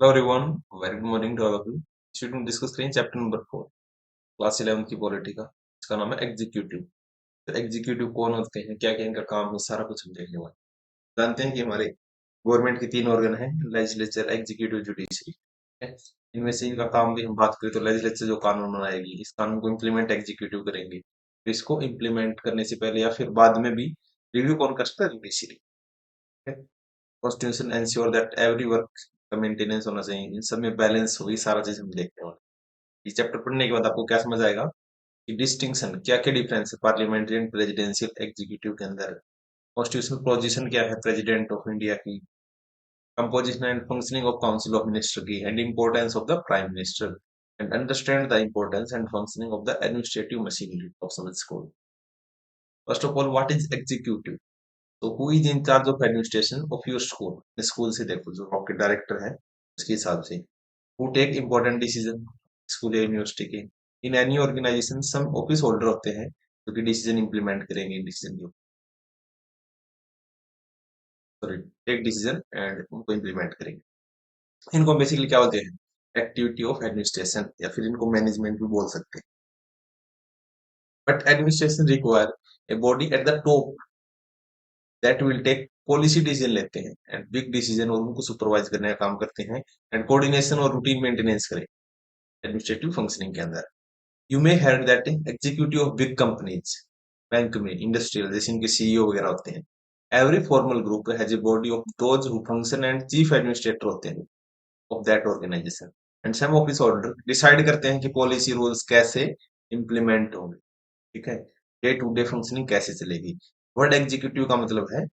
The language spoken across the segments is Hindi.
Hello everyone, very good morning to all of you. Student discuss करें चैप्टर नंबर 4 क्लास 11 की पॉलिटी का। इसका नाम है एग्जीक्यूटिव। तो एग्जीक्यूटिव कौन होते हैं, क्या क्या इनका काम है, सारा कुछ हम देखने वाले हैं। जानते हैं कि हमारे गवर्नमेंट के 3 ऑर्गन हैं, लेजिस्लेचर, एग्जीक्यूटिव, जुडिशरी। इनमें से इनका काम भी हम बात करें तो लेजिस्लेचर जो कानून बनाएगी, इस कानून को इम्प्लीमेंट एग्जीक्यूटिव करेंगे। तो इसको इम्प्लीमेंट करने से पहले या फिर बाद में भी रिव्यू कौन करता है? Judiciary. Constitution ensure that every work का मेंटेनेंस होना चाहिए, इन सब में बैलेंस होगी, सारा चीज हम देखने वाले हैं। इस चैप्टर पढ़ने के बाद आपको क्या समझ आएगा कि डिस्टिंक्शन क्या क्या डिफरेंस है पार्लियामेंट्री एंड प्रेसिडेंशियल एग्जीक्यूटिव के अंदर। कॉन्स्टिट्यूशनल पोजीशन क्या है प्रेसिडेंट ऑफ इंडिया की, composition and functioning of council of minister की, and importance of the prime minister, and understand the importance and functioning of the administrative machinery of some school. First of all, what is executive? तो who is in charge of administration of your school? School से देखो, जो आपके डायरेक्टर है उसके हिसाब से। Who take important decision school या यूनिवर्सिटी के। In any organisation some office holder होते हैं जो कि डिसीजन इंप्लीमेंट करेंगे, डिसीजन को सॉरी टेक डिसीजन एंड उनको इंप्लीमेंट करेंगे। इनको बेसिकली क्या बोलते हैं? एक्टिविटी ऑफ एडमिनिस्ट्रेशन, या फिर इनको मैनेजमेंट भी बोल सकते हैं। But administration require a body at the top that will take policy decision लेते हैं एंड बिग डिसीजन, और उनको सुपरवाइज करने का काम करते हैं, एंड कोऑर्डिनेशन और रूटीन मेंटेनेंस करें एडमिनिस्ट्रेटिव फंक्शनिंग के अंदर। You may heard that executive of big companies, bank में, इंडस्ट्रियल, जैसे इनके सीईओ वगैरह होते हैं। Every formal group has a body of those who function and chief administrator होते हैं of that organization, and some office holder decide करते हैं कि पॉलिसी रूल्स कैसे इंप्लीमेंट होंगे। ठीक है, डे टू डे फंक्शनिंग कैसे चलेगी। वर्ड एग्जीक्यूटिव का मतलब है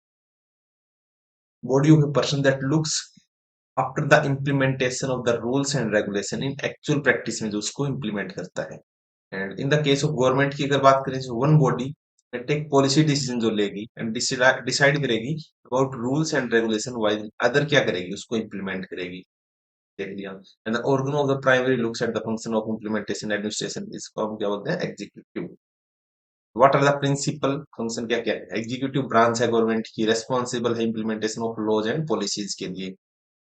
body of a person that looks after the implementation of the rules and regulation in actual practice में, जो उसको implement करता है। And in the case of government की अगर बात करें, जो one body take policy decision जो लेगी एंड डिसाइड करेगी about rules and regulation, while other क्या करेगी, उसको इम्प्लीमेंट करेगी। देख लिया। And the organ of the primary looks at the function of implementation administration, इसको हम क्या बोलते हैं? Executive. What are the principal function, क्या क्या है? एग्जीक्यूटिव ब्रांच है गवर्नमेंट की, रेस्पॉन्सिबल है implementation of laws and policies के लिए,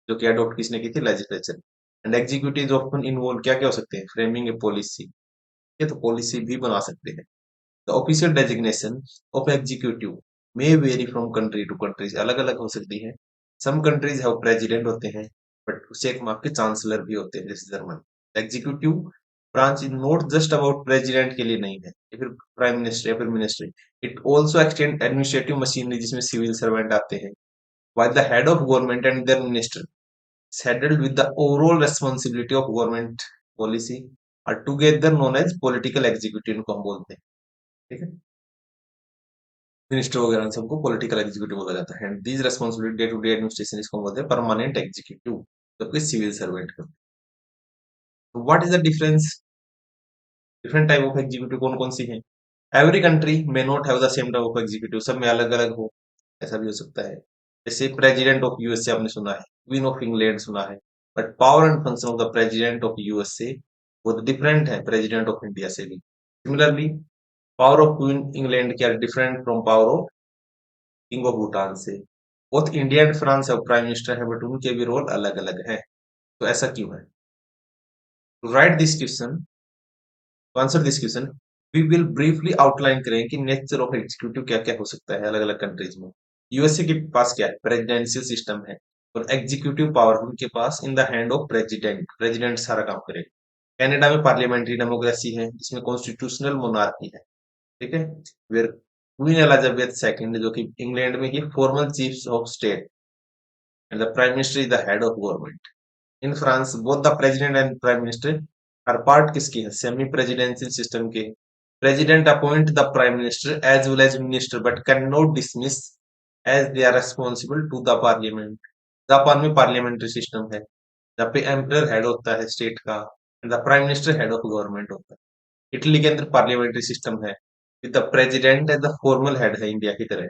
जो कि अडॉप्ट किसने की थी? Legislature. And executive often involve क्या क्या हो सकते हैं? फ्रेमिंग ए पॉलिसी, ये तो पॉलिसी भी बना सकते हैं। The official designation of executive may vary from country to country, अलग अलग हो सकती है। सम कंट्रीज हैव प्रेसिडेंट होते हैं, बट उसे एक माप के चांसलर भी होते हैं, जैसे German. Executive branch is not just about president के लिए नहीं है, या फिर प्राइम मिनिस्टर या फिर ministry. It also extend administrative machinery, जिसमें सिविल सर्वेंट आते हैं। while the head of government and their minister saddled with the overall responsibility of government policy are together known as political executive, इनको हम बोलते हैं। ठीक है, मिनिस्टर वगैरह सबको पॉलिटिकल एग्जीक्यूटिव बोला जाता है। And these responsibility day to day administration, इसको हम बोलते हैं परमानेंट एग्जीक्यूटिव, जबकि सिविल सर्वेंट का। What is the difference? Different type of executive कौन कौन सी है? Every country may not have the same type of executive, सब में अलग अलग हो, ऐसा भी हो सकता है। जैसे प्रेसिडेंट ऑफ यूएसए आपने सुना है, क्वीन ऑफ इंग्लैंड सुना है, but power and function of the president of USA वो डिफरेंट है प्रेसिडेंट ऑफ इंडिया से भी। Similarly power of queen England क्या different from power of king of Bhutan से। बोथ इंडिया एंड फ्रांस है प्राइम मिनिस्टर है, बट उनके भी रोल अलग अलग है। तो ऐसा क्यों है? To write this question, to answer this question, we will briefly outline करें कि नेचर ऑफ एग्जीक्यूटिव क्या क्या हो सकता है अलग अलग कंट्रीज में। यूएसए के पास क्या है? प्रेसिडेंशियल सिस्टम है, और एग्जीक्यूटिव पावर उनके पास in the hand of president, president सारा काम करेगा। कनाडा में पार्लियामेंट्री डेमोक्रेसी है, जिसमें कॉन्स्टिट्यूशनल मोनार्की है। ठीक है, वेयर क्वीन एलिजाबेथ सेकंड, जो कि इंग्लैंड में ही formal chief of state, and the prime minister is the head of government. In France both the president and prime minister are part किसकी है? सेमी प्रेसिडेंशियल सिस्टम के। President appoint the prime minister as well as minister, but can not dismiss as they are responsible to the parliament. Japan में पार्लियामेंट्री सिस्टम है, जहाँ पे एम्परर हेड होता है स्टेट का, and the prime minister head of government होता है। इटली के अंदर पार्लियामेंट्री सिस्टम है, with the president as the formal head है इंडिया की तरह।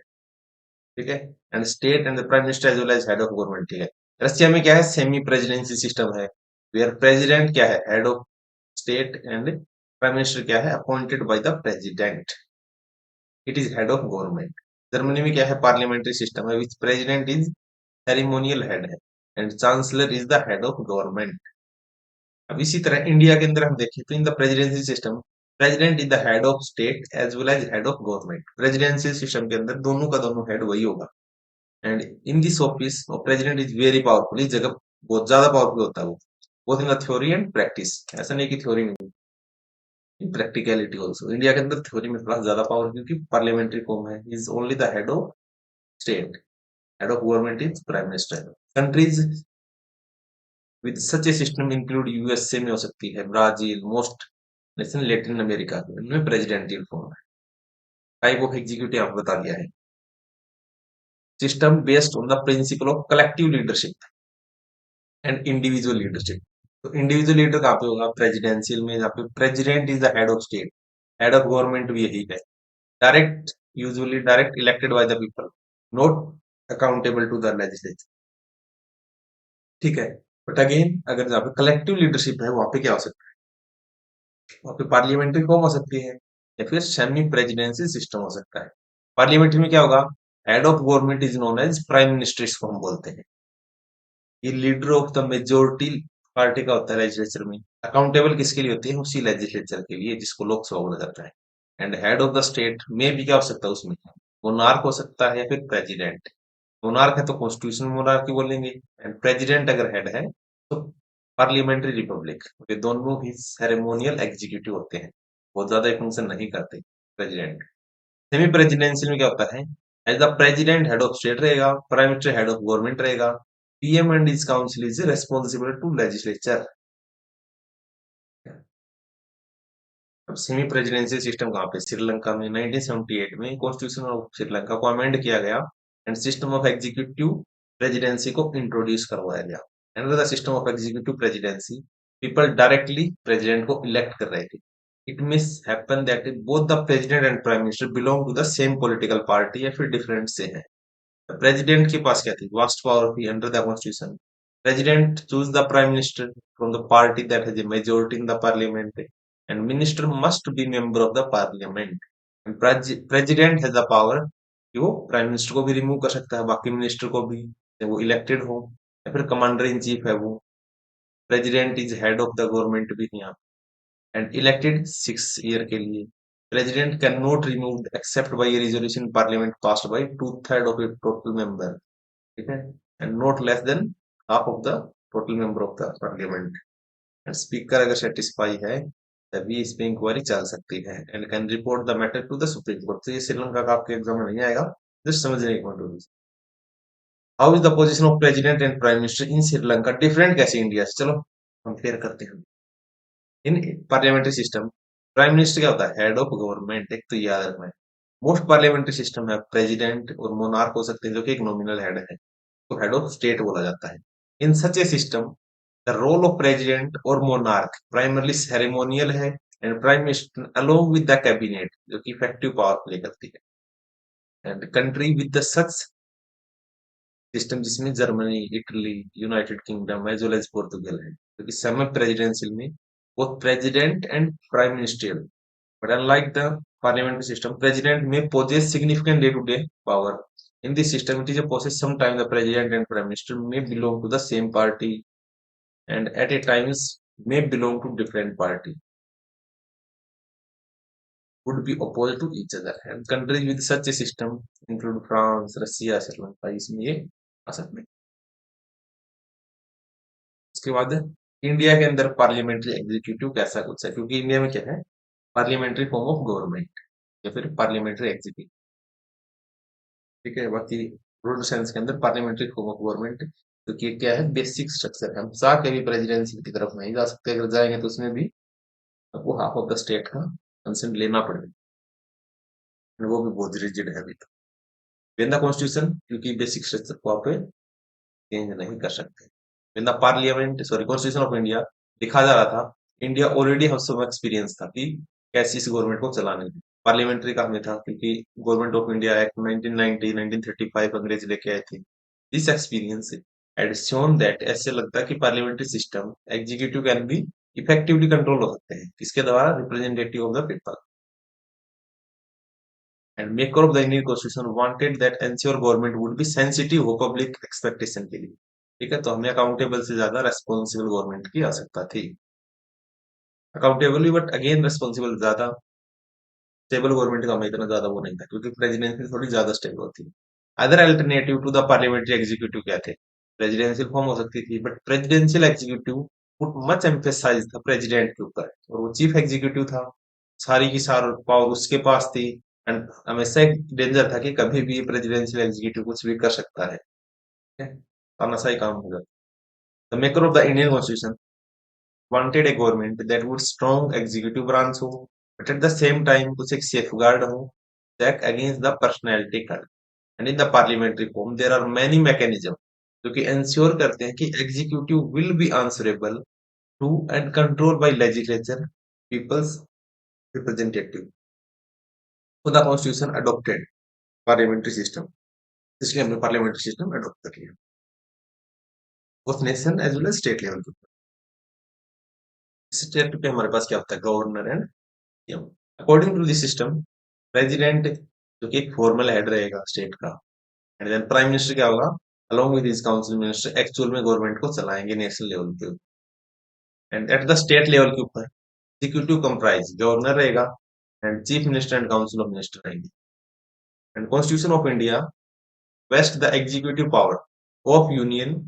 ठीक है, and state and the prime minister as well as head of government. ठीक है, रशिया में क्या है? सेमी प्रेसिडेंसी सिस्टम है, वेयर प्रेसिडेंट क्या है? Head of state, and prime minister क्या है? Appointed by the president, it is head of government. Germany में क्या है? पार्लियामेंट्री सिस्टम है, which president is ceremonial head है। And chancellor is the head of government. अब इसी तरह इंडिया के अंदर हम देखें तो in the presidency system president is the head of state as well as head of government. Presidential system के अंदर दोनों का दोनों हेड वही होगा। And in this office president is very powerful. इस जगह बहुत ज्यादा पावरफुल होता है वो, both in the theory and practice. ऐसा नहीं कि थ्योरी में, प्रैक्टिकलिटी ऑल्सो। इंडिया के अंदर थ्योरी में थोड़ा ज्यादा पावर क्योंकि पार्लियामेंट्री फॉर्म है। Is only the head of state, head of government is prime minister. Countries with such a system include USA में हो सकती है, Brazil, most nation Latin America के, इनमें प्रेसिडेंटियल फॉर्म है। टाइप ऑफ एग्जीक्यूटिव आपको बता दिया है। System based on the principle of collective leadership and individual leadership. तो इंडिविजुअल लीडर कहाँ पे होगा? प्रेसिडेंशियल में, जहाँ पे president is the head of state, head of government भी यही है। Direct, usually direct elected by the people, not accountable to the legislature. ठीक है। बट अगेन अगर जहाँ पे कलेक्टिव लीडरशिप है वहां पे क्या हो सकता है? वहां पे पार्लियामेंट्री फॉर्म हो सकती है या फिर सेमी प्रेसिडेंशियल सिस्टम हो सकता है। पार्लियामेंट्री में क्या होगा? Head of government is known as prime minister, इसको हम बोलते हैं। ये leader of the majority party का होता है लेजिस्लेचर में। अकाउंटेबल किसके लिए होती है? उसी लेजिस्लेचर के लिए जिसको लोकसभा बोला जाता है। And head of the state में भी क्या हो सकता है उसमें? मोनार्क हो सकता है या फिर प्रेसिडेंट। मोनार्क है तो कॉन्स्टिट्यूशनल मोनार्की बोलेंगे, एंड प्रेसिडेंट अगर हेड है तो पार्लियामेंट्री रिपब्लिक। ये दोनों ही सेरेमोनियल एग्जीक्यूटिव होते हैं, बहुत ज्यादा फंक्शन नहीं करते प्रेसिडेंट। सेमी प्रेसिडेंशियल में क्या होता है? As the president head of state रहेगा, prime minister head of government रहेगा, PM and his council is responsible to legislature. अब सेमी प्रेसिडेंशियल सिस्टम कहाँ पे? श्रीलंका में 1978 में कॉन्स्टिट्यूशन ऑफ श्रीलंका को अमेंड किया गया and system of executive presidency को इंट्रोड्यूस करवाया गया। Under the system of executive presidency people directly president को इलेक्ट कर रहे थे। It means happen that both the president and prime minister belong to the same political party या फिर डिफरेंट से हैं। प्रेसिडेंट के पास क्या थी? वास्ट पावर थी under the constitution. President choose the prime minister from the party that has a majority in the parliament and minister must be member of the parliament. President has the power कि वो प्राइम मिनिस्टर को भी रिमूव कर सकता है, बाकी मिनिस्टर को भी, चाहे वो इलेक्टेड हो या फिर कमांडर इन चीफ है वो। President is head of the government भी यहाँ, एंड इलेक्टेड 6 ईयर के लिए। President cannot remove except by a resolution parliament passed by 2/3 of its total member, ठीक है, and not less than half of the total member of the parliament. And speaker अगर सेटिस्फाई है तभी इस पे इंक्वायरी चल सकती है and can report the matter to the supreme court. तो ये श्रीलंका का आपके एग्जाम में नहीं आएगा, जस्ट समझने की पॉइंट होगी। How is the position of president and prime minister in Sri Lanka? Different कैसे इंडिया से? चलो कंपेयर करते हैं। इन पार्लियामेंट्री सिस्टम प्राइम मिनिस्टर क्या होता है? हेड ऑफ गवर्नमेंट, एक तो याद रखना है। मोस्ट पार्लियामेंट्री सिस्टम है प्रेसिडेंट और मोनार्क हो सकते हैं जो कि एक नॉमिनल हेड है, तो हेड ऑफ स्टेट बोला जाता है। In such a system the role of president और मोनार्क प्राइमरली सेरेमोनियल है and prime minister along with the cabinet जो कि इफेक्टिव पावर प्ले करती है। And country with the such system जिसमें Germany, Italy, United Kingdom as well as Portugal है, क्योंकि सेमी प्रेसिडेंशियल में both president and prime ministerial. But unlike the parliamentary system, president may possess significant day-to-day power. In this system, it is a process. Sometimes the president and prime minister may belong to the same party, and at a times may belong to different party. Would be opposed to each other. And countries with such a system include France, Russia, Sri Lanka. इसमें ये आ सकते हैं। उसके बाद इंडिया के अंदर पार्लियामेंट्री एग्जीक्यूटिव कैसा कुछ है, क्योंकि इंडिया में क्या है? पार्लियामेंट्री फॉर्म ऑफ गवर्नमेंट या फिर पार्लियामेंट्री एग्जीक्यूटिव। ठीक है, बाकी रूल सेंस के अंदर पार्लियामेंट्री फॉर्म ऑफ गवर्नमेंट, क्योंकि क्या है? बेसिक स्ट्रक्चर है। हम चाह के भी प्रेसिडेंसी की तरफ नहीं जा सकते, अगर जाएंगे तो उसमें भी आपको हाफ ऑफ द स्टेट का कंसेंट लेना पड़ेगा, वो भी बहुत रिजिड है अभी तक। द कॉन्स्टिट्यूशन, क्योंकि बेसिक स्ट्रक्चर को आप चेंज नहीं कर सकते। In the parliament sorry constitution of India लिखा जा रहा था, इंडिया ऑलरेडी हम सब एक्सपीरियंस था कि कैसी इस गवर्नमेंट को चलाने की। पार्लियामेंट्री का हमें था क्योंकि गवर्नमेंट ऑफ इंडिया एक्ट 1990 1935 अंग्रेज लेके आए थे। This experience had shown that, ऐसे लगता है कि parliamentary system executive can be effectively control हो सकते हैं, किसके द्वारा? Representative of the people. And maker of the Indian constitution wanted that ensure government would be sensitive हो पब्लिक एक्सपेक्टेशन के लिए। ठीक है, तो हमें अकाउंटेबल से ज्यादा रेस्पॉन्सिबल गवर्नमेंट की आवश्यकता थी। अकाउंटेबल भी, बट अगेन रेस्पॉन्सिबल ज्यादा। स्टेबल गवर्नमेंट का हमें इतना ज्यादा वो नहीं था, क्योंकि प्रेसिडेंसी थोड़ी ज्यादा स्टेबल होती है। Other alternative to the parliamentary executive क्या थे? प्रेसिडेंशियल फॉर्म हो सकती थी, but presidential executive put much emphasise था प्रेसिडेंट के ऊपर, और वो चीफ एग्जीक्यूटिव था, सारी की सारी पावर उसके पास थी। एंड हमेशा एक डेंजर था कि कभी भी प्रेसिडेंशियल एग्जीक्यूटिव कुछ भी कर सकता है, ठीक है? हमेशा ही काम होगा। The maker of the Indian constitution wanted a government that would strong executive branch हो, but at the same time कुछ एक safeguard हो, check against the personality cult. And in the parliamentary form there are many mechanisms जो कि ensure करते हैं कि executive will be answerable to and controlled by legislature, people's representative. So the constitution adopted parliamentary system, इसलिए हमने parliamentary system adopt कर लिया, both nation as well as state level पे। स्टेट पे हमारे पास क्या होता है? Governor and PM. According to this system, president जो कि एक फॉर्मल हेड रहेगा स्टेट का, एंड देन प्राइम मिनिस्टर क्या होगा? Along with his council minister actual में गवर्नमेंट को चलाएंगे नेशनल लेवल के ऊपर। And at the state level के ऊपर एग्जीक्यूटिव कंप्राइज गवर्नर रहेगा, and chief minister and council of minister रहेंगे। And constitution of India waste the executive power of union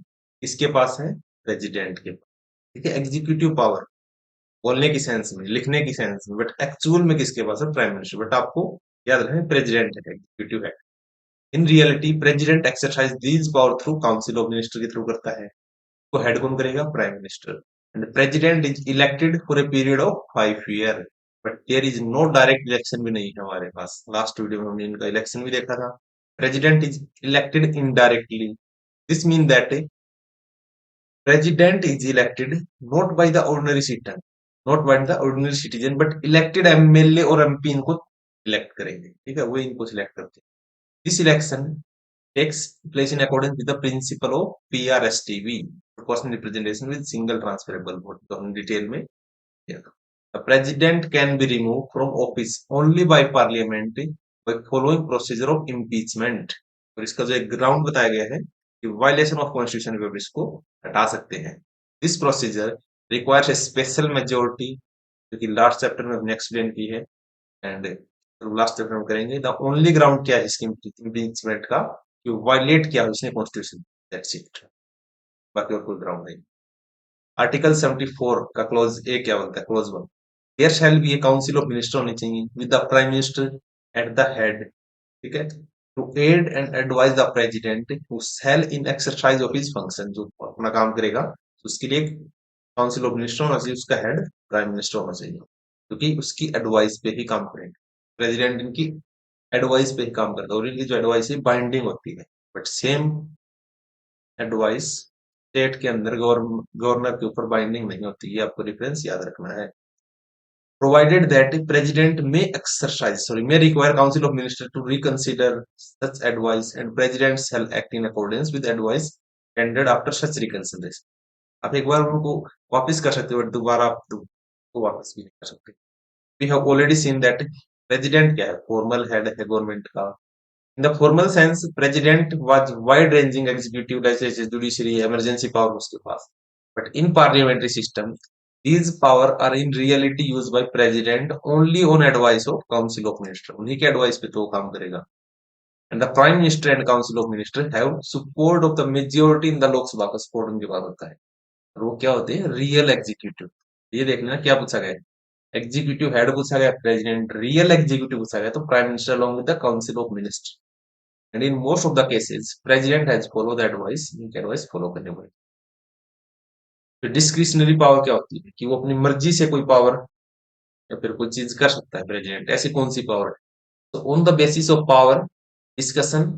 किसके पास है? प्रेसिडेंट के पास। ठीक है, एग्जीक्यूटिव पावर बोलने की सेंस में, लिखने की सेंस में, बट एक्चुअल में किसके पास है? Prime minister. बट आपको याद रखें प्रेसिडेंट है एग्जीक्यूटिव है। In reality president exercise these power through council of minister के थ्रू करता है। तो हेड कौन करेगा? Prime minister. And president is elected for a period of 5 year, but there is no direct election भी नहीं है हमारे पास। लास्ट वीडियो में हमने इनका इलेक्शन भी देखा था। President is elected indirectly. This mean that president is elected not by the ordinary citizen, not by the ordinary citizen, but elected MLA और एमपी इनको इलेक्ट करेंगे। ठीक है, वो इनको सिलेक्ट करते हैं। This election takes place in accordance with the principle of PRSTV, proportional representation with single transferable vote। तो हम डिटेल में किया था। The president can be removed from office only by parliament by following procedure of impeachment। और इसका जो एक ग्राउंड बताया गया है कि वायलेशन ऑफ कॉन्स्टिट्यूशन पे इसको हटा सकते हैं। This procedure requires a special majority, जो कि लास्ट चैप्टर में हमने एक्सप्लेन की है, एंड लास्ट चैप्टर में करेंगे। द ओनली ग्राउंड क्या है इसकी इम्पीचमेंट का? कि वायलेट किया उसने कॉन्स्टिट्यूशन, दैट्स इट। बाकी और कोई ग्राउंड नहीं। आर्टिकल 74 का क्लोज ए क्या बोलता है? Clause 1, there shall be a council of minister होनी चाहिए with the prime minister at the head. ठीक है, to aid and advise the president who shall in exercise of his function, जो अपना काम करेगा तो उसके लिए काउंसिल ऑफ मिनिस्टर होना चाहिए, उसका हेड प्राइम मिनिस्टर होना चाहिए, क्योंकि उसकी एडवाइस पे ही काम करेंगे। प्रेसिडेंट इनकी एडवाइस पे ही काम करता है, और इनकी जो एडवाइस है बाइंडिंग होती है, बट सेम एडवाइस स्टेट के अंदर गवर्नर के ऊपर बाइंडिंग नहीं होती। ये आपको डिफरेंस याद रखना है। Provided that the president may require council of ministers to reconsider such advice, and president shall act in accordance with advice tendered after such reconsideration। आप एक बार उनको वापस कर सकते हो, बट दोबारा आप तो वापस भी नहीं कर सकते। We have already seen that president क्या है? फॉर्मल हेड है गवर्नमेंट का। In the formal sense, president was wide-ranging executive, legislative, judiciary, emergency power उसके पास। But in parliamentary system, these power are in reality used by president only on advice of council of minister। उन्हीं के advice पे तो वो काम करेगा। And the prime minister and council of minister have support of the majority in the लोक सभा का support उनके पास होता है। और वो क्या होते हैं? Real executive. ये देखना क्या पूछा गया है। एग्जीक्यूटिव हेड पूछा गया, प्रेसिडेंट। रियल एग्जीक्यूटिव पूछा गया तो prime minister along with the council of minister। And in most of the cases, president has followed the advice, इनकी advice follow करनी पड़ेगी। तो डिस्क्रिशनरी पावर क्या होती है? कि वो अपनी मर्जी से कोई पावर या फिर कोई चीज कर सकता है प्रेसिडेंट। ऐसी कौन सी पावर है? तो on the basis of power discussion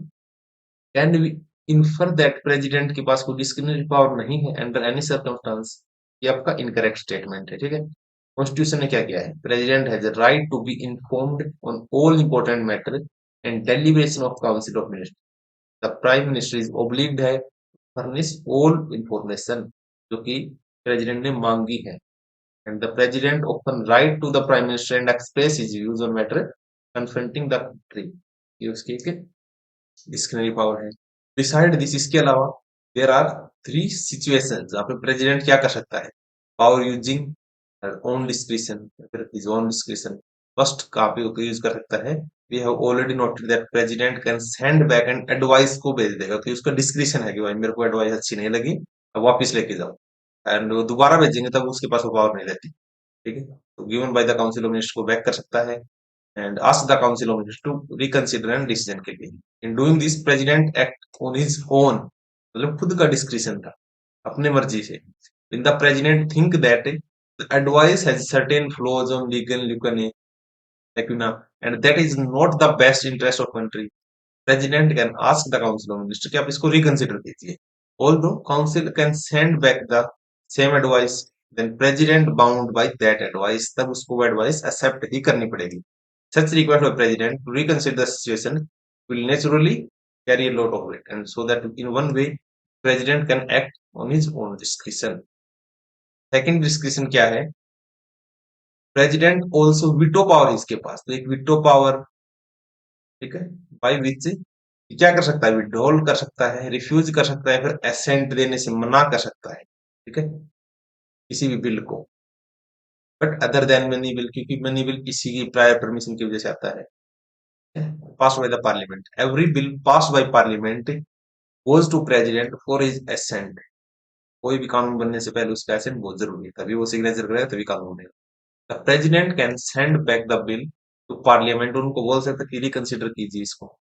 can we infer that president के पास कोई डिस्क्रिशनरी पावर नहीं है अंडर एनी सर्कमस्टांस। ये आपका इनकरेक्ट स्टेटमेंट है। ठीक है, कॉन्स्टिट्यूशन ने क्या किया है? President has a right to be informed on all important matter and deliberation of council of minister. The prime minister is obliged है फर्निश ऑल इंफॉर्मेशन जो कि प्रेसिडेंट ने मांगी है, and the president open right to the prime minister and express his views on matter confronting the country. ये उसकी एक डिस्क्रिशनरी पावर है। बिसाइड दिस, इसके अलावा देयर आर 3 सिचुएशंस जहाँ पे प्रेसिडेंट क्या कर सकता है, पावर यूजिंग ओन डिस्क्रिशन, फिर हिज ओन डिस्क्रिशन। फर्स्ट कहाँ पे यूज कर सकता है, we have already noted that president can send back and advice को भेज देगा, कि उसका डिस्क्रिशन है कि भाई मेरे को एडवाइस अच्छी नहीं लगी, अब वापस लेके जाओ, एंड वो दोबारा भेजेंगे तब उसके पास वो पावर नहीं रहती। ठीक है, तो given by the council of minister को बैक कर सकता है and ask the council of ministers to reconsider and decision के लिए। In doing this, president act on his own, मतलब खुद का डिस्क्रिशन था, अपने मर्जी से। When the president think that the advice has certain flaws on legal lacuna and that is not the best interest of country, president can ask the council of ministers कि आप इसको reconsider कीजिए। Although council can send back the same advice, then president bound by that advice, तब उसको वो advice accept ही करनी पड़ेगी। Such request by president to reconsider the situation will naturally carry a lot of weight, and so that in one way president can act on his own discretion। Second discretion क्या है, प्रेसिडेंट ऑल्सो विटो पावर इसके पास, तो एक विटो पावर, ठीक है, बाई विच क्या कर सकता है, विड्रॉल कर सकता है, रिफ्यूज कर सकता है, फिर एसेंट देने से मना कर सकता है, ठीक है, किसी भी बिल को। But other than money bill, क्योंकि मनी बिल किसी की प्रायर परमिशन की वजह से आता है, passed by the parliament, every bill passed by parliament goes to president for his assent। कोई भी कानून बनने से पहले उसका एसेंट बहुत जरूरी है, तभी वो सिग्नेचर करेगा तभी कानून बनेगा। The president can send back the bill to parliament, उनको बोल सकता है कि रिकंसिडर कीजिए इसको,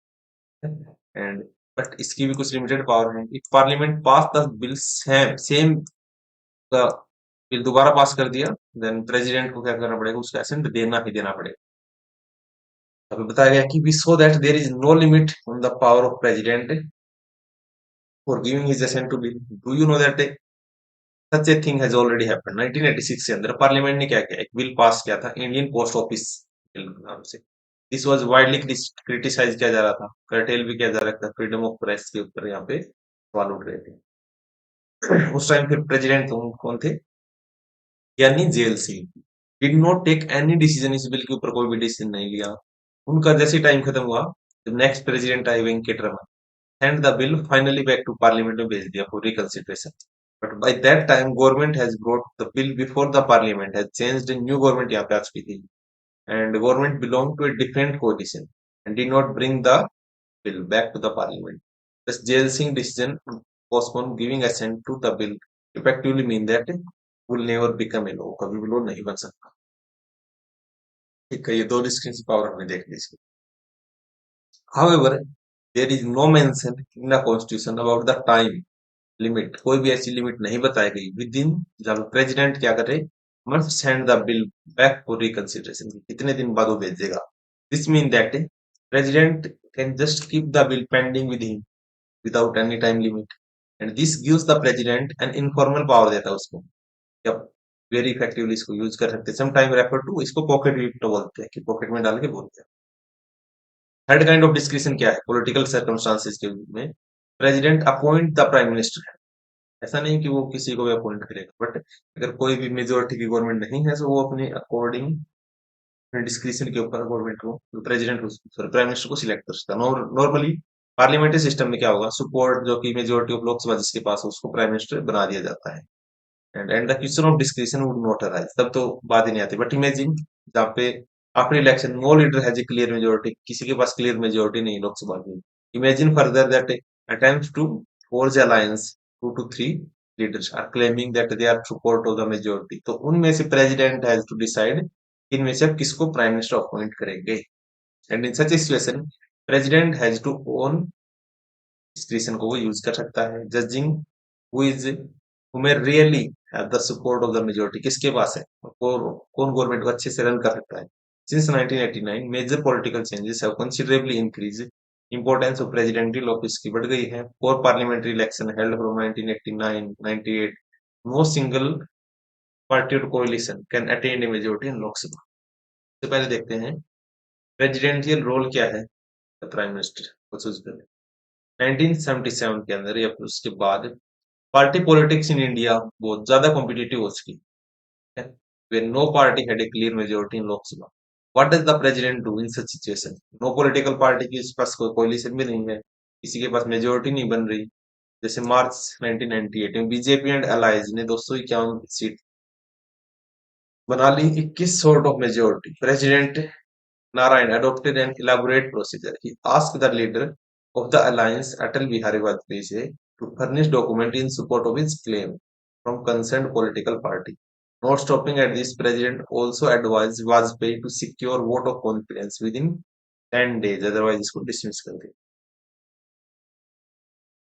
एंड बट इसकी भी कुछ लिमिटेड पावर है। If parliament pass the bill same bill दोबारा पास कर दिया, देन प्रेसिडेंट को क्या करना पड़ेगा, उसका एसेंट देना ही देना पड़ेगा। अभी बताया गया कि we saw that there is no limit on the power of president for giving his assent to bill. Do you know that such a thing has already happened. 1986 के अंदर पार्लियामेंट ने क्या किया, एक बिल पास किया था, इंडियन पोस्ट ऑफिस बिल नाम से। दिस वाज वाइडली क्रिटिसाइज किया जा रहा था, कर्टेल भी किया जा रहा था, फ्रीडम ऑफ प्रेस के ऊपर यहाँ पे सवाल उठ रहे थे। उस टाइम फिर प्रेसिडेंट कौन थे, यानी Zail Singh, did not take any decision, इस बिल के ऊपर कोई भी डिसीजन नहीं लिया। उनका जैसे टाइम खत्म हुआ, जब नेक्स्ट प्रेसिडेंट आए Venkat Raman, sent the bill finally back to parliament में भेज दिया for reconsideration। But by that time government has brought the bill before the parliament has changed, new government यहाँ पे आ चुकी थी, and government belonged to a different coalition and did not bring the bill back to the parliament। Thus jail Singh decision to postpone giving assent to the bill effectively mean that will never become a law, कभी भी law नहीं बन सकता। ठीक है, ये दो डिस्क्रिप्टिव पावर हमने देख ली इसकी। However, there is no mention in the constitution about the time limit, कोई भी ऐसी लिमिट नहीं बताई गई विद इन, जब प्रेसिडेंट क्या करे, must send the bill back for reconsideration, कितने दिन बाद वो भेजेगा। This mean that president can just keep the bill pending with him without any time limit, and this gives the president an informal power, देता है उसको, जब वेरी इफेक्टिवली इसको यूज कर सकते हैं। सम टाइम रेफर टू, इसको पॉकेट विक्टो बोलते हैं, कि पॉकेट में डाल के बोलते हैं। थर्ड काइंड ऑफ डिस्क्रिशन क्या है, पॉलिटिकल सर्कमस्टांसेस के में president appoint the prime minister. ऐसा नहीं कि वो किसी को भी अपॉइंट करेगा, बट अगर कोई भी मेजोरिटी की गवर्नमेंट नहीं है तो वो अपने अकॉर्डिंग डिस्क्रिशन के ऊपर गवर्नमेंट को, प्रेसिडेंट को, सॉरी प्राइम मिनिस्टर को सिलेक्ट कर सकता है। नॉर्मली पार्लियामेंट्री सिस्टम में क्या होगा, सपोर्ट जो कि मेजोरिटी ऑफ लोकसभा जिसके पास है उसको प्राइम मिनिस्टर बना दिया जाता है, and the question of discretion would not arise, तब तो बात ही नहीं आती। बट इमेजिन जहाँ पे after election no leader has a clear majority, किसी के पास क्लियर मेजोरिटी नहीं लोकसभा की, imagine further that attempts to forge alliance 2 to 3 leaders are claiming that they are support of the majority, तो उनमें से president has to decide इनमें से अब किसको prime minister appoint करेंगे, and in such a situation president has to own discretion को वो use कर सकता है, judging who is who may really have the support of the majority, किसके पास है और कौन गवर्नमेंट को अच्छे से रन कर सकता है। Since 1989 major political changes have considerably increased, importance of presidential office की बढ़ गई है। Four parliamentary election held from 1989 98, no single party और coalition can attain a majority in Lok Sabha. सबसे पहले देखते हैं प्रेसिडेंशियल रोल क्या है, प्राइम मिनिस्टर को चूज करें। 1977 के अंदर या फिर उसके बाद पार्टी पॉलिटिक्स इन इंडिया बहुत ज्यादा कॉम्पिटिटिव हो चुकी है, where no party had a clear majority in Lok Sabha। What does the president do in such situation? No political party के पास कोई coalition भी नहीं है, किसी के पास मेजोरिटी नहीं बन रही, जैसे मार्च 1998 में बीजेपी एंड अलायंस ने 251 सीट बना ली, 21 sort of majority. President Narayan adopted an elaborate procedure. He asked the leader of the alliance, Atal Bihari Vajpayee, to furnish document in support of his claim from concerned political party. Not stopping at this, President also advised Vajpayee to secure vote of confidence within 10 days, otherwise इसको dismiss कर दे.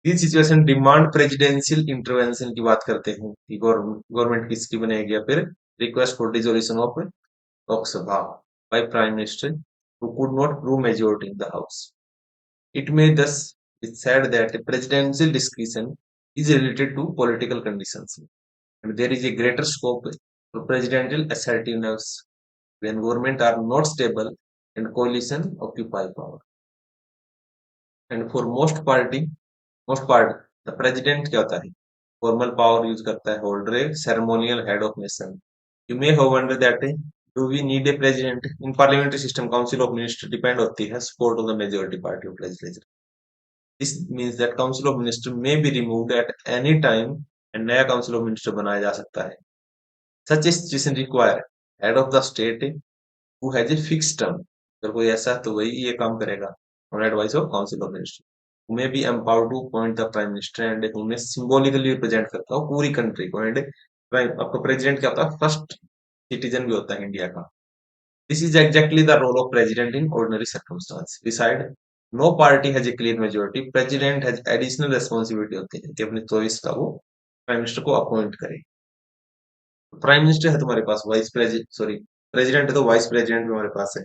ये सिचुएशन डिमांड प्रेसिडेंशियल इंटरवेंशन की बात करते हैं कि गवर्नमेंट किसकी बनेगी, या फिर request for dissolution of Lok Sabha by Prime Minister who could not prove majority in the House. It may thus be said that presidential discretion is related to political conditions, and there is a greater scope for presidential assertiveness when government are not stable and coalition occupy power. And for most part the president क्या होता है, formal power use करता है, holder a ceremonial head of nation. You may have wondered that do we need a president? In parliamentary system, council of ministers depend होती है support of the majority party of legislature. This means that council of ministers may be removed at any time and नया council of ministers बनाया जा सकता है. Such a situation require head of the state who has a fixed term. अगर कोई ऐसा है तो वही ये काम करेगा on advice of council of ministers. Who may be empowered to appoint the prime minister and who may symbolically represent करता हो पूरी country को. And आपका president क्या होता है, first citizen भी होता है इंडिया का. This is exactly the role of president in ordinary circumstances. Besides, no party has a clear majority. President has additional responsibility होती है कि अपने चॉइस का वो प्राइम मिनिस्टर को अपॉइंट करे. प्राइम मिनिस्टर है तुम्हारे पास, वाइस प्रेसिडेंट सॉरी प्रेसिडेंट है तो वाइस प्रेसिडेंट भी हमारे पास है.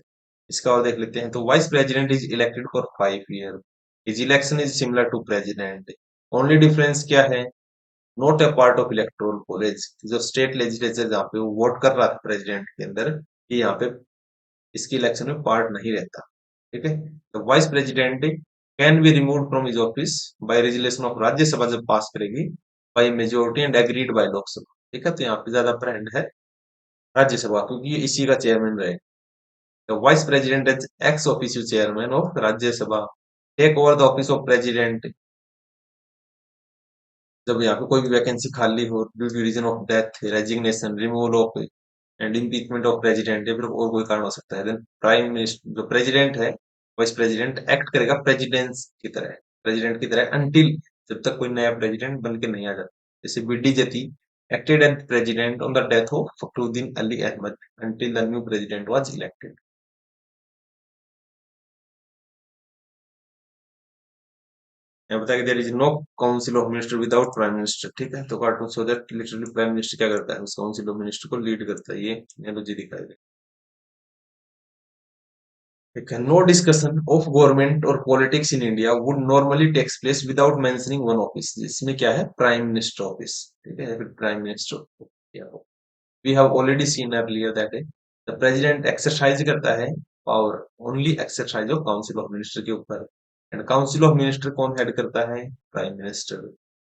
इसका और देख लेते हैं. तो vice president is elected for 5 years. हिज election is similar to president. Only difference क्या है, not a part of electoral college. जो स्टेट लेजिस्लेचर जहाँ पे वो वोट कर रहा था प्रेसिडेंट के अंदर, ये यहाँ पे इसकी इलेक्शन में पार्ट नहीं रहता. ठीक है. तो vice president can be remove from his office by resolution of Rajya Sabha जब पास करेगी by majority and agreed by Lok Sabha. ठीक है. तो यहाँ पे ज्यादा प्रेंड है राज्यसभा क्योंकि ये इसी का चेयरमैन रहे. तो vice president as x official chairman of Rajya Sabha take over the office of president जब यहाँ पे कोई भी वैकेंसी खाली हो due to reason of death, resignation, removal of and impeachment of president या फिर और कोई कारण हो सकता है. देन प्राइम मिनिस्टर जो प्रेसिडेंट है, वाइस प्रेसिडेंट एक्ट करेगा प्रेसिडेंट की तरह अंटिल जब तक कोई नया प्रेसिडेंट बन के नहीं आ जाता. जैसे बीडी जती acted as president on the death of Fakhruddin Ali Ahmad until the new president was elected. यहाँ बताया कि there is no council of minister without prime minister. ठीक है. तो cartoon so that literally prime minister क्या करता है, उस काउंसिल ऑफ मिनिस्टर को लीड करता है. ये एनर्जी दिखाई दे. ठीक है. नो डिस्कशन ऑफ गवर्नमेंट और politics in India would normally takes place without mentioning one office. इसमें क्या है, प्राइम मिनिस्टर ऑफिस. ठीक है. फिर prime minister we have already scene earlier that the president exercise करता है power only exercise of council of minister के ऊपर. एंड काउंसिल ऑफ मिनिस्टर कौन हेड करता है, prime minister.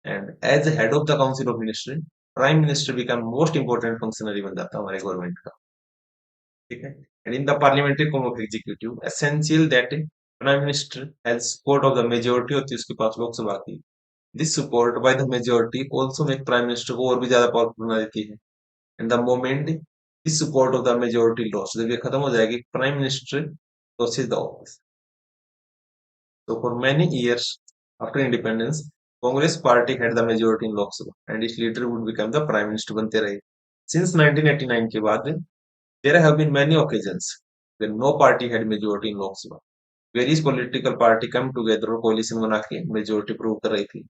And as head of the council of minister prime minister become most important functionary बन जाता है हमारे गवर्नमेंट का. ठीक है. And in the parliamentary form of executive essential that prime minister has support of the majority होती है उसके पास लोकसभा की. This support by the majority also make prime minister को और भी ज्यादा पावरफुल बना देती है. And the moment this support of the majority loss, जब ये खत्म हो जाएगी prime minister losses the office. So for many years after independence, Congress party had the majority in Lok Sabha and its leader would become the prime minister बनते रहे. Since 1989 के बाद there have been many occasions when no party had majority in Lok Sabha. Various political party come together और coalition बना के majority prove कर रही थी.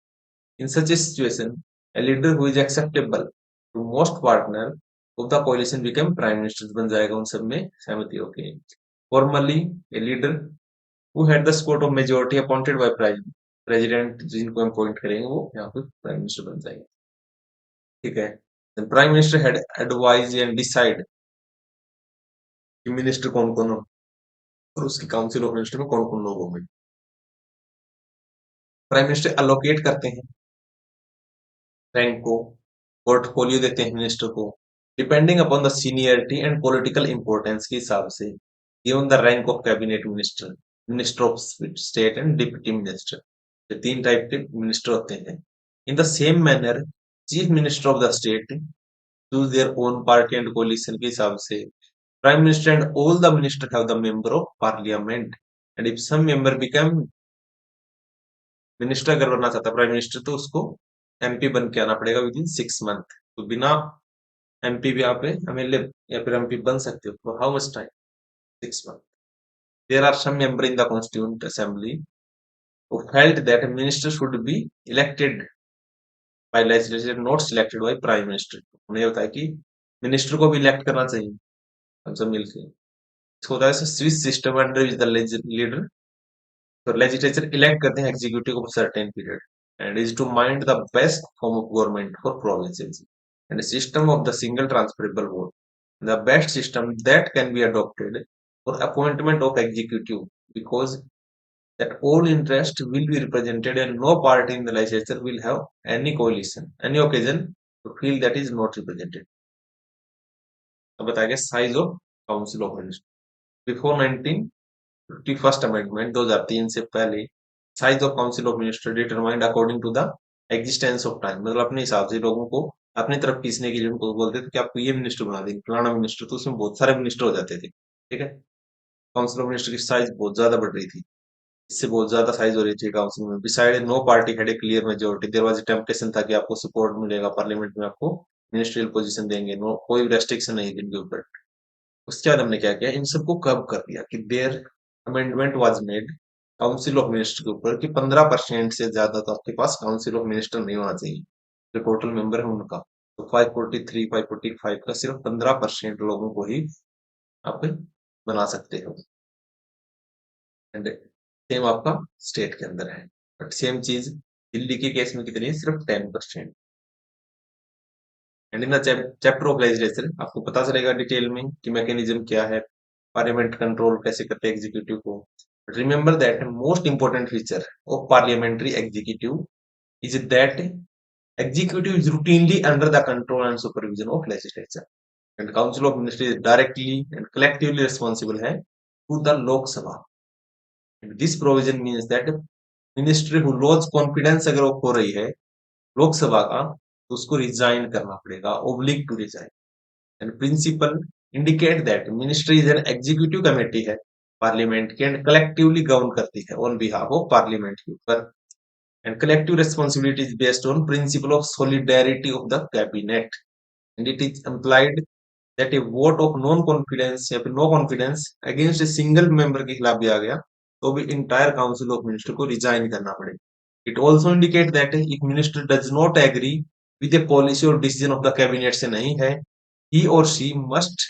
In such a situation, a leader who is acceptable to most partner of the coalition become prime minister बन जाएगा उन सब में सहमति होके. Formally, a leader who had the support of majority appointed by president जिनको हम अपॉइंट करेंगे वो यहाँ पे प्राइम मिनिस्टर बन जाएंगे. ठीक है. Prime minister had advise and decide कि मिनिस्टर कौन कौन हो और उसकी काउंसिल ऑफ मिनिस्टर में कौन कौन लोग होंगे. प्राइम मिनिस्टर अलोकेट करते हैं रैंक को, पोर्टफोलियो देते हैं मिनिस्टर को depending upon the seniority and political importance के हिसाब से. Given the rank of cabinet minister, minister of state and deputy minister. तीन टाइप के मिनिस्टर होते हैं. In the same manner chief minister of the state choose their own party and coalition के हिसाब से prime minister and all the minister have the member of parliament and if some member become minister अगर बनना चाहता है प्राइम मिनिस्टर तो उसको एमपी बन के आना पड़ेगा विद इन 6 मंथ। तो बिना एमपी भी आप अवेलेबल या फिर एमपी बन सकते हो for how much time 6 month. There are some member in the constituent assembly who felt that a minister should be elected by legislature not selected by prime minister। उन्हें ये होता है कि मिनिस्टर को भी इलेक्ट करना चाहिए हम सब मिलकर। इसको होता है Swiss system under the leader. तो लेजिस्लेचर इलेक्ट करते हैं एग्जीक्यूटिव को certain period and is to mind the best form of government for provinces and system of the single transferable vote the best system that can be adopted for appointment of executive because that all interest will be represented and no party in the legislature will have any coalition, any occasion to feel that is not represented। अब बताएंगे size of council of minister before 1951 amendment 2003 से पहले size of council of minister determined according to the existence of time. मतलब अपने हिसाब से लोगों को अपनी तरफ खींचने के लिए उनको बोलते थे कि आपको ये मिनिस्टर बना देंगे फलाना मिनिस्टर, तो उसमें बहुत सारे मिनिस्टर हो जाते थे। ठीक है, काउंसिल ऑफ मिनिस्टर की साइज बहुत ज्यादा बढ़ रही थी, इससे बहुत ज्यादा साइज हो रही थी काउंसिल में। Beside no party had a clear majority there was a temptation था कि आपको सपोर्ट मिलेगा पार्लियामेंट में, आपको मिनिस्ट्रियल पोजीशन देंगे, नो कोई रेस्ट्रिक्शन नहीं इनके ऊपर। उसके बाद हमने क्या किया, इन सबको कब कर दिया कि there amendment was made council of minister के ऊपर कि 15% से ज्यादा तो आपके पास काउंसिल ऑफ मिनिस्टर नहीं होना चाहिए जो टोटल मेंबर है उनका। तो 543 545 का सिर्फ 15% लोगों को ही आप बना सकते हो एंड सेम आपका स्टेट के अंदर है। बट सेम चीज दिल्ली के केस में कितनी है, सिर्फ 10%। And in the chapter of legislature आपको पता चलेगा डिटेल में कि मैकेनिज्म क्या है, पार्लियामेंट कंट्रोल कैसे करते हैं एग्जीक्यूटिव को। But remember that most important feature of parliamentary executive is that executive is routinely under the control and supervision of legislature and council of ministry is directly and collectively responsible है to the Lok Sabha and this provision means that ministry who lose confidence अगर वो हो रही है लोकसभा का तो उसको रिजाइन करना पड़ेगा, oblige to resign and principle indicate that ministry is an executive committee है पार्लियामेंट की एंड कलेक्टिवली गवर्न करती है ऑन बिहाफ ऑफ पार्लियामेंट के ऊपर and collective responsibility is based on principle of solidarity of the cabinet and it is implied that a vote of non confidence या फिर no confidence against a single member के खिलाफ दिया गया तो भी entire council of minister को resign करना पड़ेगा। It also indicate that if minister does not agree with a policy or decision of the cabinet से नहीं है he or she must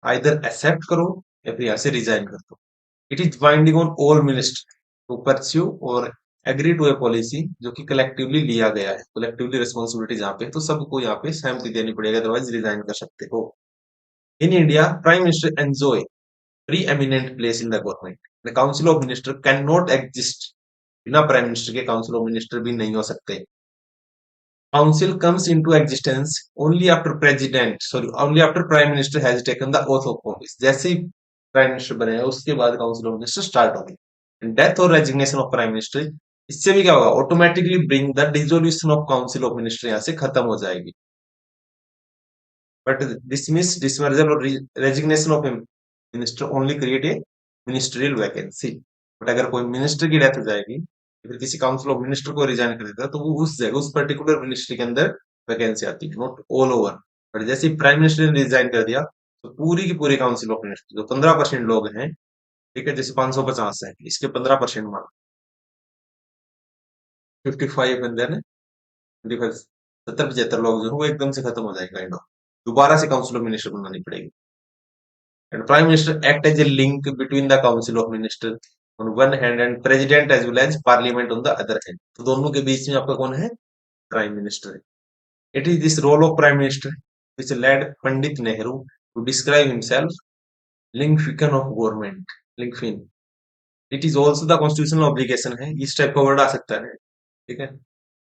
either accept करो या फिर यहाँ से resign कर दो। It is binding on all ministers to pursue or agree to a policy जो कि कलेक्टिवली लिया गया है, कलेक्टिवली रिस्पॉन्सिबिलिटी जहाँ पे तो सबको यहाँ पे सहमति देनी पड़ेगी अदरवाइज रिजाइन कर सकते हो। In India prime minister enjoy pre eminent place in the government, the council of minister can not exist, बिना प्राइम मिनिस्टर के काउंसिल ऑफ मिनिस्टर भी नहीं हो सकते। Council comes into existence only after president only after prime minister has taken the oath of office. जैसे ही प्राइम मिनिस्टर बने उसके बाद काउंसिल ऑफ मिनिस्टर स्टार्ट होगी। डेथ और रेजिग्नेशन ऑफ प्राइम मिनिस्टर, इससे भी क्या होगा, automatically bring the dissolution of council of minister यहाँ से खत्म हो जाएगी। बट डिसमिस डिसमर्जल और resignation of minister only create a ministerial vacancy. But अगर कोई मिनिस्टर की डेथ हो जाएगी फिर किसी काउंसिल ऑफ मिनिस्टर को रिजाइन कर देता है तो वो उस जगह उस पर्टिकुलर मिनिस्ट्री के अंदर वैकेंसी आती है, नॉट ऑल ओवर। बट जैसे प्राइम मिनिस्टर ने रिजाइन कर दिया तो पूरी की पूरी काउंसिल ऑफ मिनिस्टर जो 15% लोग हैं, ठीक है, जैसे 550 है इसके 15% मान 55 एंड देन 25 70-75 लोग जो है वो एकदम से खत्म हो जाएगा काइंड ऑफ, दोबारा से काउंसिल ऑफ मिनिस्टर बनानी पड़ेगी। And prime minister act as a link between the council of minister on one hand and president as well as parliament on the other hand. तो दोनों के बीच में आपका कौन है, प्राइम मिनिस्टर है। It is this role of prime minister which led Pandit Nehru to describe himself linchpin of government, linchpin. It is also the constitutional obligation है, इस टाइप का वर्ड आ सकता है, ठीक है,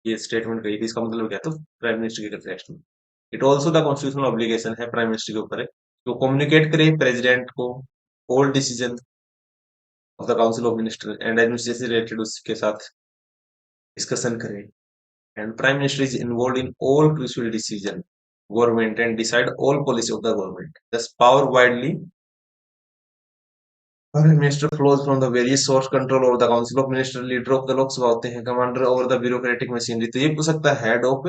ये स्टेटमेंट कही थी, इसका मतलब क्या, तो प्राइम मिनिस्टर के रिफ्लेक्शन में। It also the constitutional obligation है प्राइम मिनिस्टर के ऊपर है तो कम्युनिकेट करे प्रेसिडेंट को all decision of the council of minister and administration related उसके साथ डिस्कशन करे and prime minister is involved in all crucial decision government and decide all policy of the government. Thus, power widely. Prime minister flows from the various source control over the council of minister, leader of the लोक सभा होते हैं, commander over the bureaucratic machinery. तो ये पूछ सकता है head of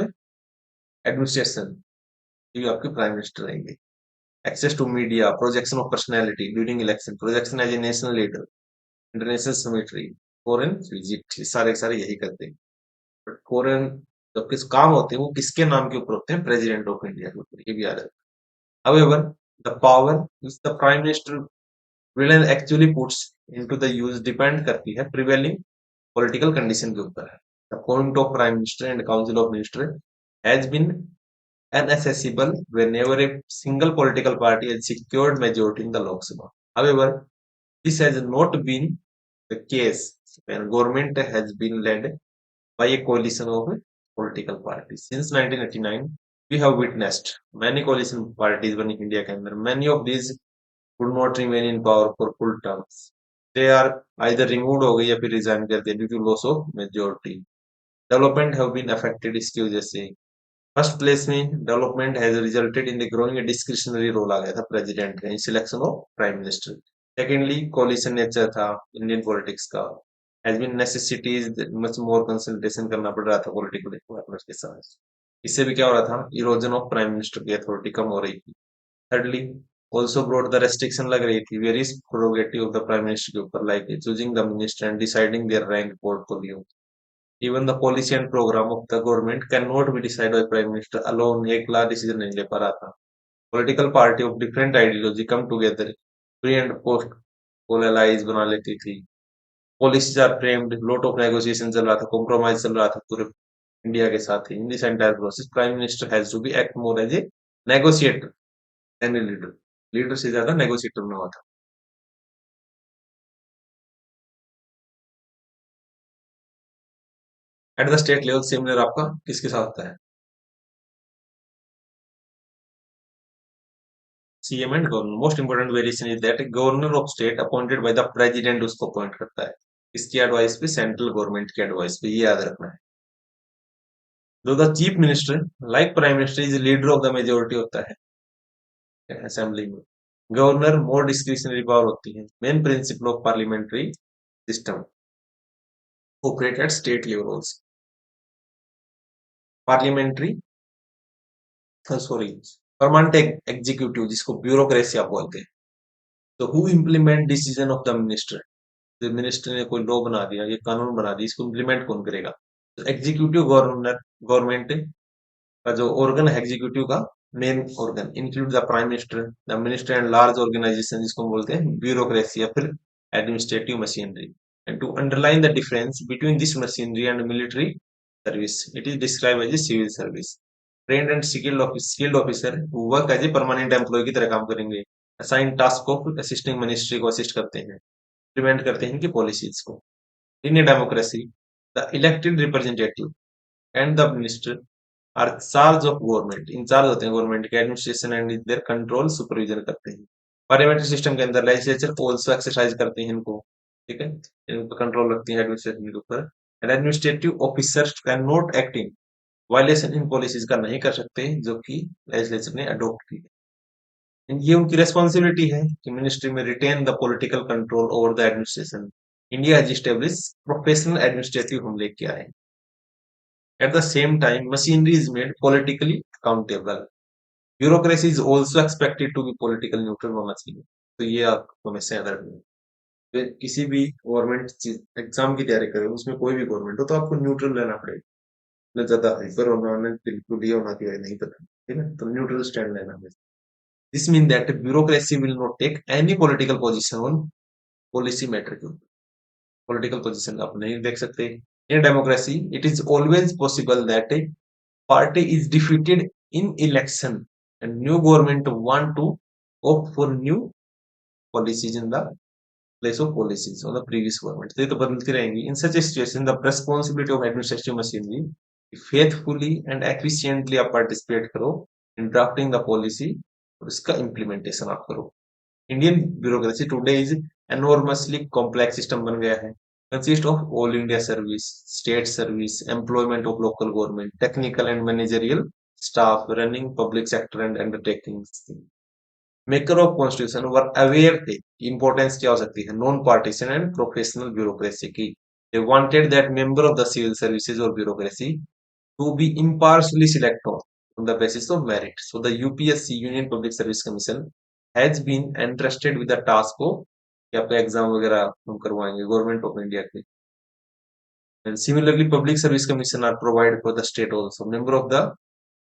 administration, ये आपके prime minister रहेंगे. Access to media, projection of personality during election, projection as a national leader, international symmetry, foreign visit, ये सारे के सारे यही करते हैं. But foreign जब किस काम होते हैं वो किसके नाम के ऊपर होते हैं? प्रेसिडेंट ऑफ इंडिया के ऊपर, ये भी याद रखना. However, the power which the prime minister will and actually puts into the use depend करती है prevailing political condition के ऊपर है. The appointment of prime minister and council of minister has been inaccessible whenever a single political party has secured majority in the Lok Sabha. However, this has not been the case when government has been led by a coalition of political parties. Since 1989, we have witnessed many coalition parties running India के अंदर. Many of these would not remain in power for full terms. They are either removed हो गए या फिर resign कर दिए due to loss of majority. Development have been affected इसकी वजह से. फर्स्ट प्लेस में development has resulted in the growing discretionary role आ गया था प्रेसिडेंट का in selection of prime minister. Secondly coalition nature था इंडियन पॉलिटिक्स का, has been necessitates much more consultation करना पड़ रहा था पॉलिटिकल पार्टनर्स के साथ. इससे भी क्या हो रहा था? इरोजन ऑफ प्राइम मिनिस्टर की अथॉरिटी कम हो रही थी. Thirdly also brought the restriction लग रही थी various prerogative of the prime minister के ऊपर like choosing the minister and deciding their rank portfolio. Even the policy and program of the government cannot be decided by prime minister alone. एक क्लास डिसीजन नहीं ले पा रहा था. Political party of different ideology come together, pre and post pole allies बना लेती थी. Policies are framed, lot of negotiation चल रहा था, compromise चल रहा था पूरे इंडिया के साथ ही. In this entire process, prime minister has to be act more as a negotiator than a leader. Leader से ज्यादा नेगोशिएटर में हुआ था. Eight the state level similar आपका किसके साथ होता है? CM and governor. Most important variation is that governor of state appointed by the president उसको अपॉइंट करता है. इसकी एडवाइस पे, सेंट्रल गवर्नमेंट की एडवाइस पे, ये याद रखना है. जो the chief minister like prime minister is leader of the majority होता है असेंबली में. गवर्नर मोर डिस्क्रिशनरी पावर होती है. Main principle of parliamentary system operate at state level also. Parliamentary sorry permanent executive जिसको ब्यूरोक्रेसी आप बोलते हैं. तो who implement decision of the minister. जो मिनिस्टर ने कोई लॉ बना दिया, ये कानून बना दिया, इसको इम्प्लीमेंट कौन करेगा? तो एग्जीक्यूटिव गवर्नमेंट का जो ऑर्गन है एग्जीक्यूटिव का main organ include the prime minister, the minister and large organisation जिसको हम बोलते हैं ब्यूरोक्रेसी या फिर administrative machinery. And to underline the difference between this machinery and military service, it is describe as a civil service. Trained and skilled officer work as a permanent employ की तरह काम करेंगे. Assign task of assisting ministry को असिस्ट करते हैं, इम्प्लीमेंट करते हैं इनकी पॉलिसीज को. इन a democracy the elected representative and the minister are charge of government, in charge होते हैं गवर्नमेंट के administration and their control supervision करते हैं. पार्लियामेंट्री सिस्टम के अंदर लेजिस्लेचर ऑल्सो एक्सरसाइज करते हैं इनको, ठीक है, इनको कंट्रोल रखती है एडमिनिस्ट्रेशन के ऊपर. And administrative officers can not act in violation in policies का नहीं कर सकते जो कि लेजिस्लेचर ने अडॉप्ट की है. ये उनकी रेस्पॉन्सिबिलिटी है कि मिनिस्ट्री में retain the political control over the administration. India has establish professional administrative हम लेके आए. At the same time machinery is made politically accountable. Bureaucracy is also expected to be political neutral होना चाहिए. तो ये आपको हमेशा याद रखना है. फिर किसी भी गवर्नमेंट एग्जाम की तैयारी करें, उसमें कोई भी गवर्नमेंट हो, तो आपको न्यूट्रल रहना पड़ेगा. न ज्यादा हाइपर होना, न बिल्कुल ये होना कि नहीं पता, ठीक है, तो न्यूट्रल स्टैंड लेना है. This mean that bureaucracy will not take any political position on policy matter के ऊपर. पॉलिटिकल पोजीशन आप नहीं देख सकते. In democracy it is always possible that a party is defeated in election and new government want to opt for new policies in the place of policies of the previous government. तो ये तो बदलती रहेंगी. In such a situation, the responsibility of administrative machinery faithfully and efficiently आप participate करो in drafting the policy और इसका implementation आप करो. Indian bureaucracy today is enormously complex system बन गया है. consist of all India service, state service, employment of local government, technical and managerial staff, running public sector and undertakings. Maker of constitution were aware थे इंपॉर्टेंस क्या हो सकती है non partisan and professional bureaucracy की they wanted that member of the civil services और bureaucracy to be impartially select on the basis of merit. So the UPSC Union Public Service Commission has been entrusted with the task of कि आपका एग्जाम वगैरह हम करवाएंगे गवर्नमेंट ऑफ इंडिया के and similarly public service commission are provided for the state also member of the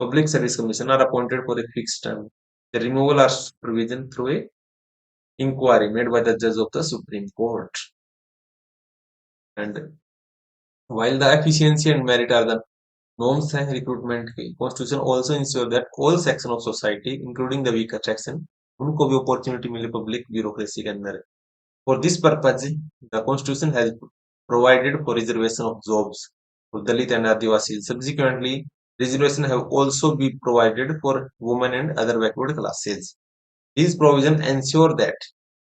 public service commission are appointed for a fixed term the removal or supervision through a inquiry made by the judge of the Supreme Court. And while the efficiency and merit are the norms and recruitment के constitution also ensure that all section of society including the weaker section उनको भी opportunity मिले public bureaucracy के अंदर. For this purpose the constitution has provided for reservation of jobs for Dalit and Adivasi. Subsequently reservation have also been provided for women and other backward classes. These provisions ensure that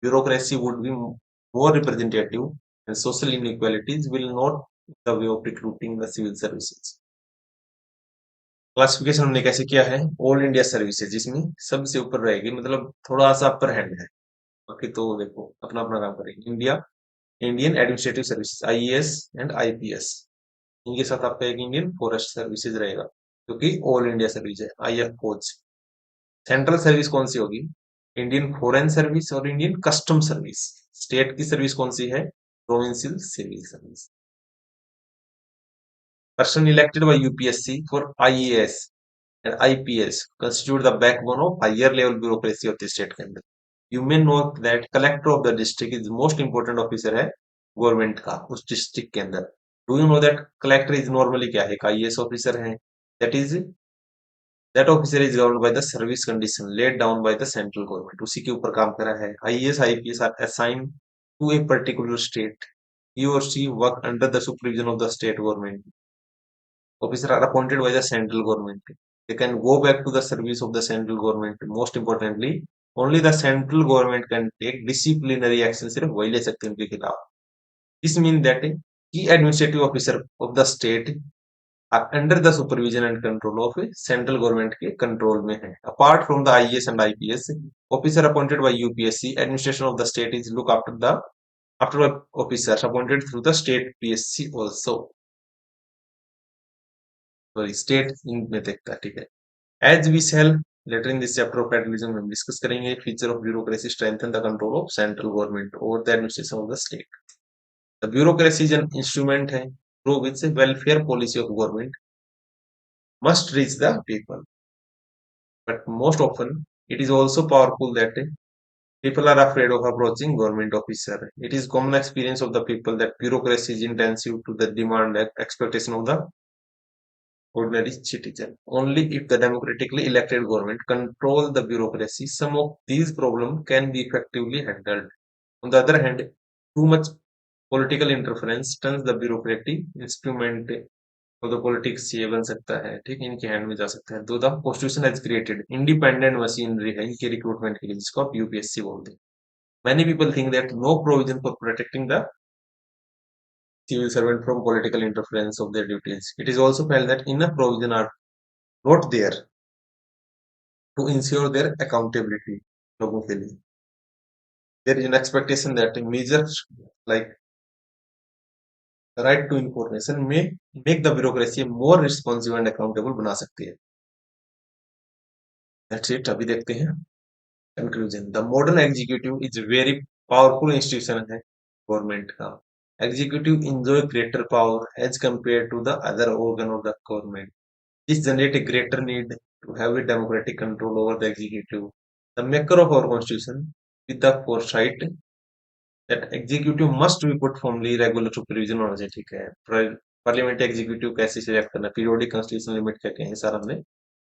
bureaucracy would be more representative and social inequalities will not be the way of recruiting the civil services. Classification हमने कैसे किया है ऑल इंडिया सर्विसेज जिसमें सबसे ऊपर रहेगी मतलब थोड़ा सा अपर हैंड है बाकी तो देखो अपना अपना काम करेंगे Indian administrative services IAS and IPS इनके साथ आपका एक इंडियन फॉरेस्ट सर्विसेज रहेगा क्योंकि ऑल इंडिया सर्विस है आईएफ फौज सेंट्रल सर्विस कौन सी होगी इंडियन फॉरेन सर्विस और इंडियन कस्टम सर्विस स्टेट की सर्विस कौन सी है provincial civil service person elected by UPSC for IAS and IPS constitute the backbone of higher level bureaucracy of the state के अंदर. You may note that collector of the district is the most important officer है गवर्नमेंट का उस डिस्ट्रिक्ट के अंदर. Do you know that collector is normally क्या है एक IAS ऑफिसर है that officer is governed by the service condition laid down by the central government. उसी के ऊपर काम करा है. IAS IPS are assigned to a particular state. He or she work under the supervision of the state government. Officers are appointed by the central government. They can go back to the service of the central government. Most importantly, only the central government can take disciplinary action. सिर्फ वही ले सकते हैं उनके खिलाफ. This means that key administrative officer of the state are under the supervision and control of central government के control में है. Apart from the IAS and IPS, officer appointed by UPSC, administration of the state is look after the officers appointed through the state PSC also. Sorry state में देखता है ठीक है as we shall later in this chapter of federalism हम डिस्कस करेंगे feature of bureaucracy strengthen the control of central government over the administration of the state the bureaucracy is an instrument है through which welfare policy of government must reach the people but most often it is also powerful that people are afraid of approaching government officer it is common experience of the people that bureaucracy is intensive to the demand and expectation of the ordinary citizen. Only if the democratically elected government control the bureaucracy, some of these problems can be effectively handled. On the other hand, too much political interference turns the bureaucratic instrument of the politics ये बन सकता है ठीक इनके हैंड में जा सकता है तो the constitution has created independent machinery है इनके रिक्रूटमेंट के लिए जिसको आप यूपीएससी बोलते हैं many people think that no provision for protecting the civil servant from political interference of their duties. It is also felt that enough provision are not there to ensure their accountability. लोगों के लिए. There is an expectation that measures like the right to information may make the bureaucracy more responsive and accountable बना सकती है. That's it. अभी देखते हैं. Conclusion. The modern executive is a very powerful institution है government का. Executive enjoy greater power as compared to the other organ of the government. This generate a greater need to have a democratic control over the executive. The maker of our constitution, with the foresight that executive must be put firmly regular supervision होना चाहिए ठीक है पार्लियामेंट एग्जीक्यूटिव कैसे सिलेक्ट करना पीरियोडिक कॉन्स्टिट्यूशन लिमिट क्या क्या है सारा हमने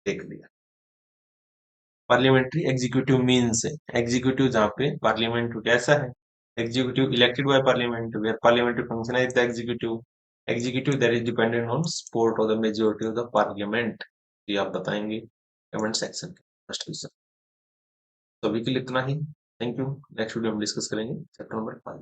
देख लिया पार्लियामेंट्री एग्जीक्यूटिव मीन्स एग्जीक्यूटिव जहाँ पे पार्लियामेंट कैसा है executive elected by parliament where parliamentary function is the executive that is dependent on support of the majority of the parliament ये आप बताएंगे कमेंट सेक्शन में फर्स्ट क्वेश्चन तो अभी के लिए इतना ही थैंक यू नेक्स्ट वीडियो में डिस्कस करेंगे चैप्टर नंबर 5